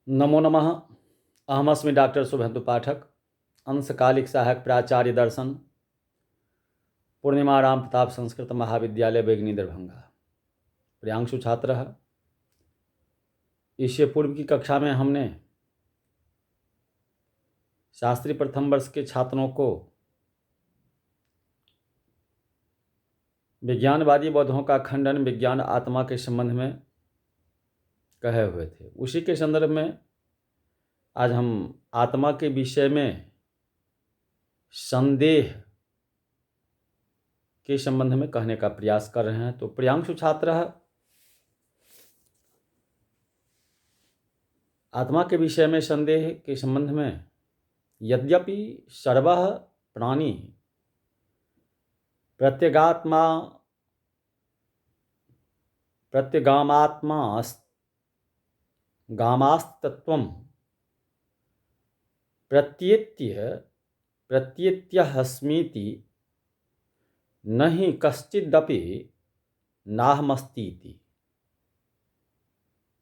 नमो नमः। अहमस्मि डॉक्टर शुभेन्दु पाठक, अंशकालिक सहायक प्राचार्य दर्शन, पूर्णिमा राम प्रताप संस्कृत महाविद्यालय बेगनी दरभंगा। प्रियांशु छात्र। इससे पूर्व की कक्षा में हमने शास्त्री प्रथम वर्ष के छात्रों को विज्ञानवादी बौद्धों का खंडन विज्ञान आत्मा के संबंध में कहे हुए थे। उसी के संदर्भ में आज हम आत्मा के विषय में संदेह के संबंध में कहने का प्रयास कर रहे हैं। तो प्रियांशु छात्र, आत्मा के विषय में संदेह के संबंध में, यद्यपि सर्वः प्राणी प्रत्यगामात्मस्तत्वं प्रत्येत्यहस्मीति न हि कश्चिदपि नाहमस्तीति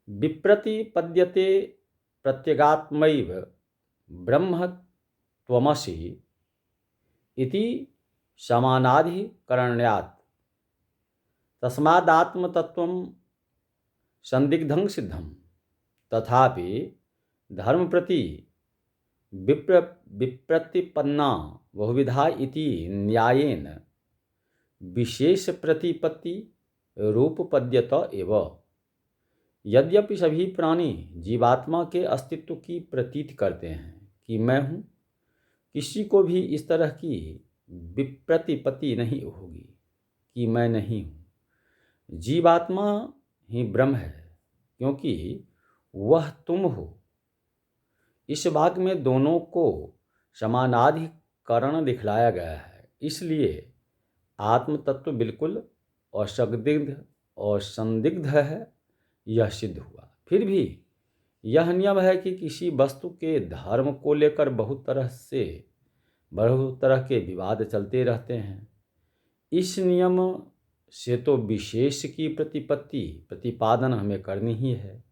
विप्रतिपद्यते प्रत्यगात्मैव ब्रह्म त्वमसि इति समानाधिकरण्यात् तस्मादात्मतत्त्वं संदिग्धं सिद्धं तथापि धर्म प्रति विप्रतिपन्ना बहुविधा इति न्यायेन विशेष प्रतिपत्ति रूपपद्यत एव। यद्यपि सभी प्राणी जीवात्मा के अस्तित्व की प्रतीति करते हैं कि मैं हूँ, किसी को भी इस तरह की विप्रतिपत्ति नहीं होगी कि मैं नहीं हूँ। जीवात्मा ही ब्रह्म है, क्योंकि वह तुम हो। इस वाक्य में दोनों को समानाधिकरण दिखलाया गया है, इसलिए आत्म तत्व बिल्कुल असंदिग्ध है, यह सिद्ध हुआ। फिर भी यह नियम है कि किसी वस्तु के धर्म को लेकर बहुत तरह के विवाद चलते रहते हैं। इस नियम से तो विशेष की प्रतिपादन हमें करनी ही है।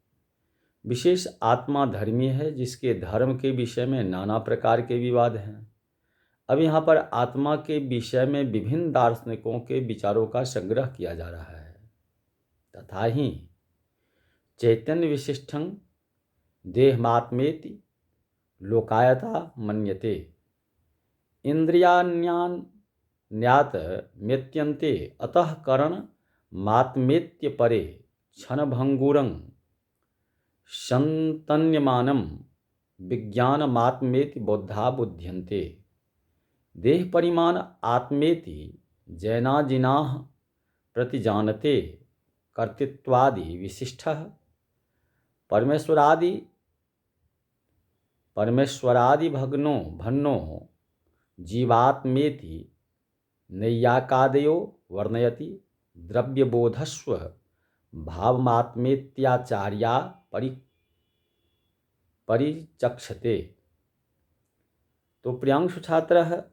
विशेष आत्मा धर्मी है, जिसके धर्म के विषय में नाना प्रकार के विवाद हैं। अब यहाँ पर आत्मा के विषय में विभिन्न दार्शनिकों के विचारों का संग्रह किया जा रहा है। तथा ही चैतन्य विशिष्टं देहमात्मेति लोकायता मन्यते इंद्रियाण्यात मेत्यन्ते अतः करण मात्मेत्य परे क्षणभंगुरं संतन्यमानं विज्ञानमात्मेति बौद्धा बुध्यन्ते। देह परिमाण आत्मेति जैनाजिनाः प्रतिजानते कर्तृत्वादि विशिष्टः परमेश्वरादि भन्नो जीवात्मेति नैयायिकादयो वर्णयति द्रव्यबोधस्व भावमात्मेत्याचार्या परिचक्षते। तो प्रियांशु छात्र,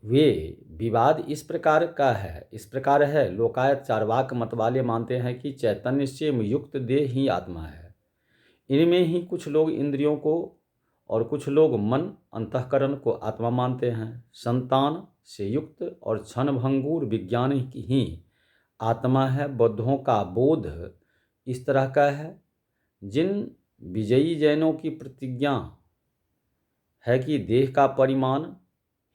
वे विवाद इस प्रकार है। लोकायत चार्वाक मत वाले मानते हैं कि चैतन्य से युक्त देह ही आत्मा है। इनमें ही कुछ लोग इंद्रियों को और कुछ लोग मन अंतःकरण को आत्मा मानते हैं। संतान से युक्त और क्षणभंगुर विज्ञान ही आत्मा है। बौद्धों का बोध इस तरह का है। जिन विजयी जैनों की प्रतिज्ञा है कि देह का परिमाण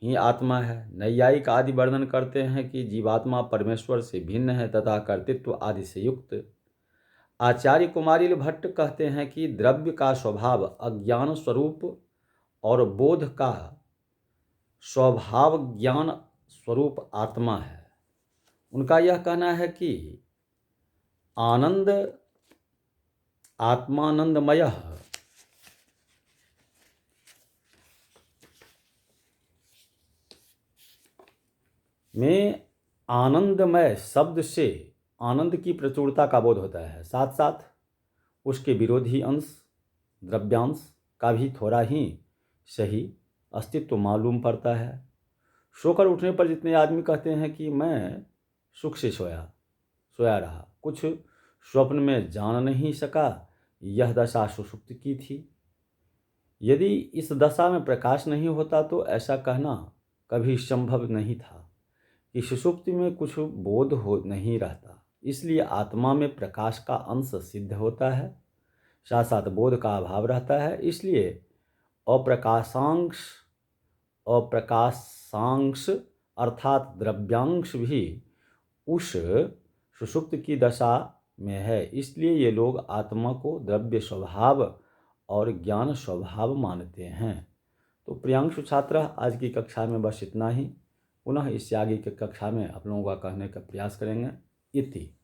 ही आत्मा है। नैयायिक आदि वर्णन करते हैं कि जीवात्मा परमेश्वर से भिन्न है तथा कर्तृत्व आदि से युक्त। आचार्य कुमारिल भट्ट कहते हैं कि द्रव्य का स्वभाव अज्ञान स्वरूप और बोध का स्वभाव ज्ञान स्वरूप आत्मा है। उनका यह कहना है कि आनंद आत्मानंदमय में आनंदमय शब्द से आनंद की प्रचुरता का बोध होता है। साथ साथ उसके विरोधी अंश द्रव्यांश का भी थोड़ा ही सही अस्तित्व मालूम पड़ता है। सोकर उठने पर जितने आदमी कहते हैं कि मैं सुख से सोया रहा, कुछ स्वप्न में जान नहीं सका यह दशा सुषुप्ति की थी। यदि इस दशा में प्रकाश नहीं होता तो ऐसा कहना कभी संभव नहीं था कि सुषुप्ति में कुछ बोध हो नहीं रहता। इसलिए आत्मा में प्रकाश का अंश सिद्ध होता है, साथ साथ बोध का अभाव रहता है। इसलिए अप्रकाशांश अप्रकाशांश अर्थात द्रव्यांश भी उस सुषुप्त की दशा में है। इसलिए ये लोग आत्मा को द्रव्य स्वभाव और ज्ञान स्वभाव मानते हैं। तो प्रियांशु छात्र, आज की कक्षा में बस इतना ही। पुनः इससे आगे की कक्षा में आप लोगों का कहने का प्रयास करेंगे। इति।